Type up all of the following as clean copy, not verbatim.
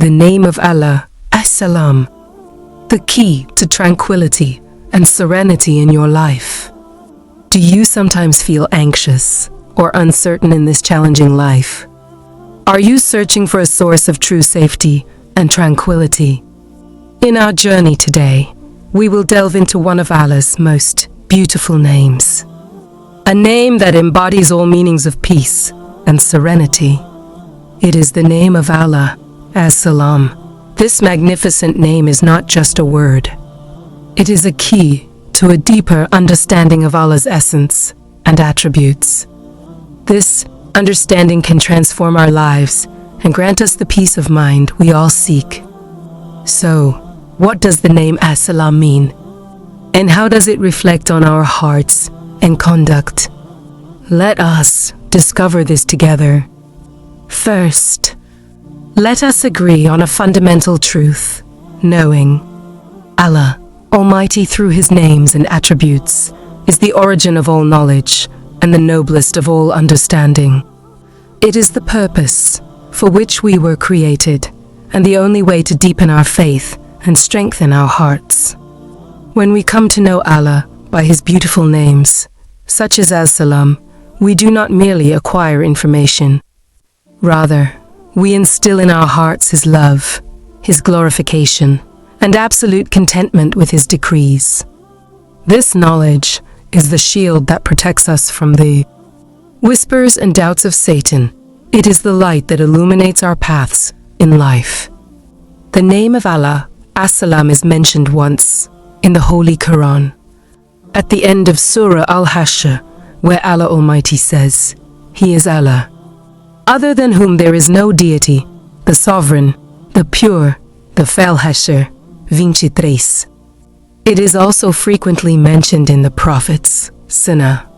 the name of Allah, As-Salam, the key to tranquility and serenity in your life. Do you sometimes feel anxious or uncertain in this challenging life? Are you searching for a source of true safety and tranquility? In our journey today, we will delve into one of Allah's most beautiful names. A name that embodies all meanings of peace and serenity. It is the name of Allah, As-Salam. This magnificent name is not just a word. It is a key to a deeper understanding of Allah's essence and attributes. This understanding can transform our lives and grant us the peace of mind we all seek. So, what does the name As-Salam mean? And how does it reflect on our hearts and conduct? Let us discover this together. First, let us agree on a fundamental truth, knowing Allah, Almighty through His names and attributes, is the origin of all knowledge and the noblest of all understanding. It is the purpose for which we were created, and the only way to deepen our faith and strengthen our hearts. When we come to know Allah by His beautiful names, such as As-Salam, we do not merely acquire information. Rather, we instill in our hearts His love, His glorification, and absolute contentment with His decrees. This knowledge is the shield that protects us from the whispers and doubts of Satan. It is the light that illuminates our paths in life. The name of Allah, As-Salam, is mentioned once in the Holy Quran. At the end of Surah Al-Hashr, where Allah Almighty says, He is Allah, other than whom there is no deity, the sovereign, the pure, the Al-Hashr, 23. It is also frequently mentioned in the Prophet's Sunnah.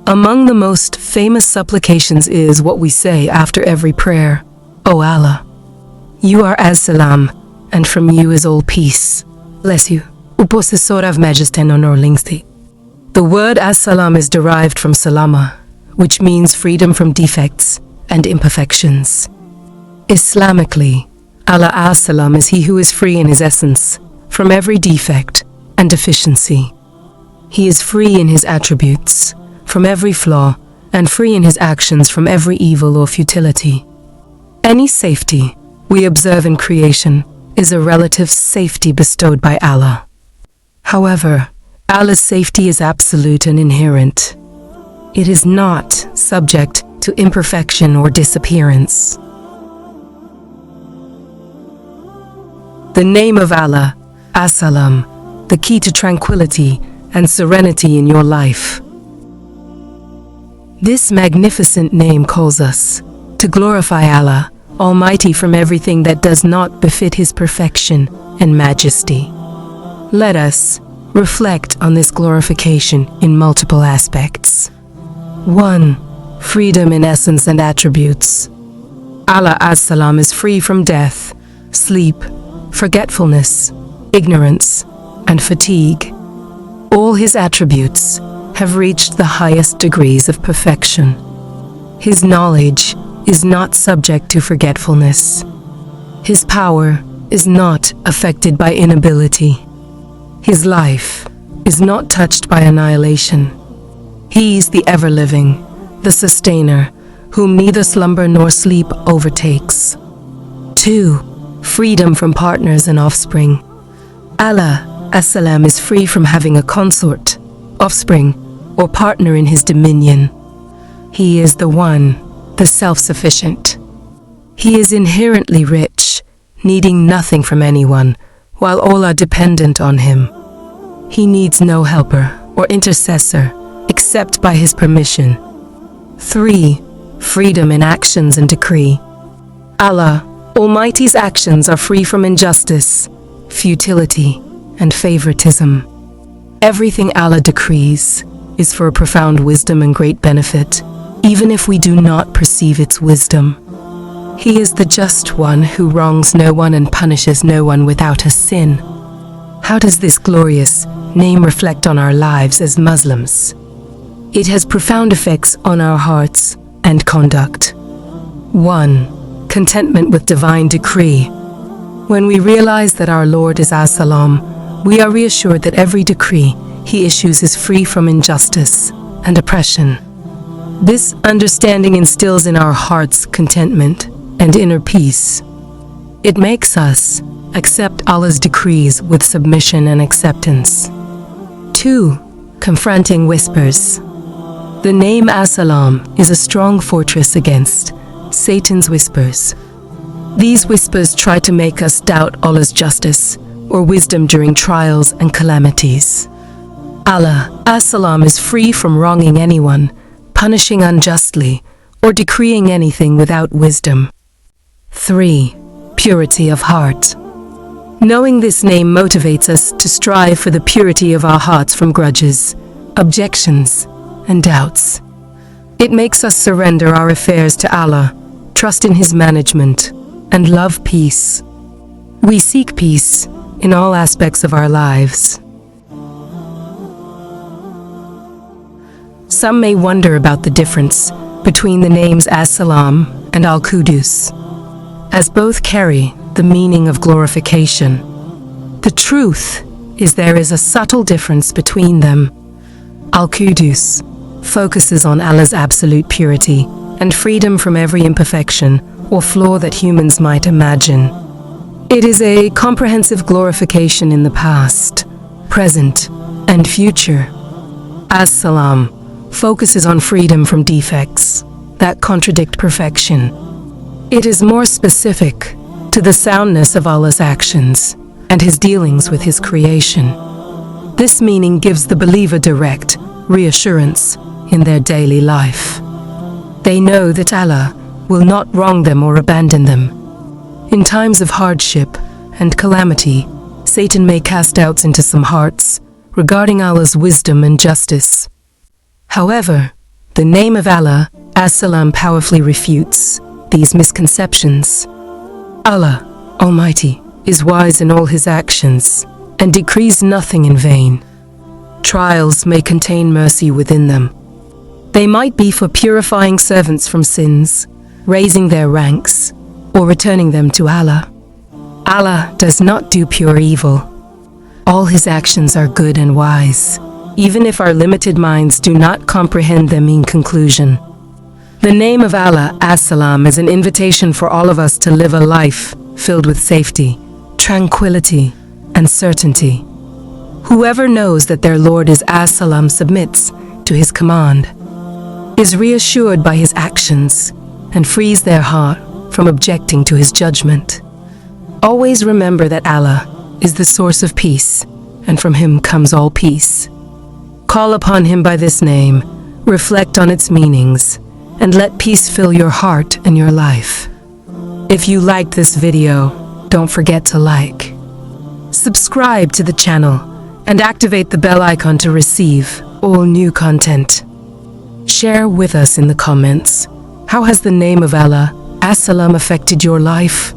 Among the most famous supplications is what we say after every prayer, O Allah, You are As-Salam, and from You is all peace. Bless You, o possessor of majesty and honor. The word As-Salam is derived from salama, which means freedom from defects and imperfections. Islamically, Allah As-Salam is He who is free in His essence from every defect and deficiency. He is free in His attributes from every flaw and free in His actions from every evil or futility. Any safety we observe in creation is a relative safety bestowed by Allah. However, Allah's safety is absolute and inherent. It is not subject to imperfection or disappearance. The name of Allah, As-Salam, the key to tranquility and serenity in your life. This magnificent name calls us to glorify Allah Almighty from everything that does not befit His perfection and majesty. Let us reflect on this glorification in multiple aspects. 1. Freedom in essence and attributes. Allah As-Salam is free from death, sleep, forgetfulness, ignorance, and fatigue. All His attributes have reached the highest degrees of perfection. His knowledge is not subject to forgetfulness. His power is not affected by inability. His life is not touched by annihilation. He is the ever-living, the sustainer, whom neither slumber nor sleep overtakes. 2. Freedom from partners and offspring. Allah As-Salam is free from having a consort, offspring, or partner in His dominion. He is the one, the self-sufficient. He is inherently rich, needing nothing from anyone, while all are dependent on Him. He needs no helper or intercessor except by His permission. 3. Freedom in actions and decree. Allah Almighty's actions are free from injustice, futility, and favoritism. Everything Allah decrees is for a profound wisdom and great benefit, even if we do not perceive its wisdom. He is the just one who wrongs no one and punishes no one without a sin. How does this glorious name reflect on our lives as Muslims? It has profound effects on our hearts and conduct. 1. Contentment with divine decree. When we realize that our Lord is As-Salam, we are reassured that every decree He issues is free from injustice and oppression. This understanding instills in our hearts contentment and inner peace. It makes us accept Allah's decrees with submission and acceptance. 2. Confronting whispers. The name As-Salam is a strong fortress against Satan's whispers. These whispers try to make us doubt Allah's justice or wisdom during trials and calamities. Allah, As-Salam, is free from wronging anyone, punishing unjustly, or decreeing anything without wisdom. 3. Purity of heart. Knowing this name motivates us to strive for the purity of our hearts from grudges, objections, and doubts. It makes us surrender our affairs to Allah, trust in His management, and love peace. We seek peace in all aspects of our lives. Some may wonder about the difference between the names As-Salam and Al-Qudus, as both carry the meaning of glorification. The truth is there is a subtle difference between them. Al-Qudus focuses on Allah's absolute purity and freedom from every imperfection or flaw that humans might imagine. It is a comprehensive glorification in the past, present, and future. As-Salam focuses on freedom from defects that contradict perfection. It is more specific to the soundness of Allah's actions and His dealings with His creation. This meaning gives the believer direct reassurance in their daily life. They know that Allah will not wrong them or abandon them. In times of hardship and calamity, Satan may cast doubts into some hearts regarding Allah's wisdom and justice. However, the name of Allah, As-Salam, powerfully refutes these misconceptions. Allah, Almighty, is wise in all His actions and decrees nothing in vain. Trials may contain mercy within them. They might be for purifying servants from sins, raising their ranks, or returning them to Allah. Allah does not do pure evil. All His actions are good and wise, even if our limited minds do not comprehend them in conclusion. The name of Allah, As-Salam, is an invitation for all of us to live a life filled with safety, tranquility, and certainty. Whoever knows that their Lord is As-Salam submits to His command, is reassured by His actions, and frees their heart from objecting to His judgment. Always remember that Allah is the source of peace, and from Him comes all peace. Call upon Him by this name, reflect on its meanings, and let peace fill your heart and your life. If you liked this video, don't forget to like, subscribe to the channel, and activate the bell icon to receive all new content. Share with us in the comments, how has the name of Allah, As-Salam, affected your life?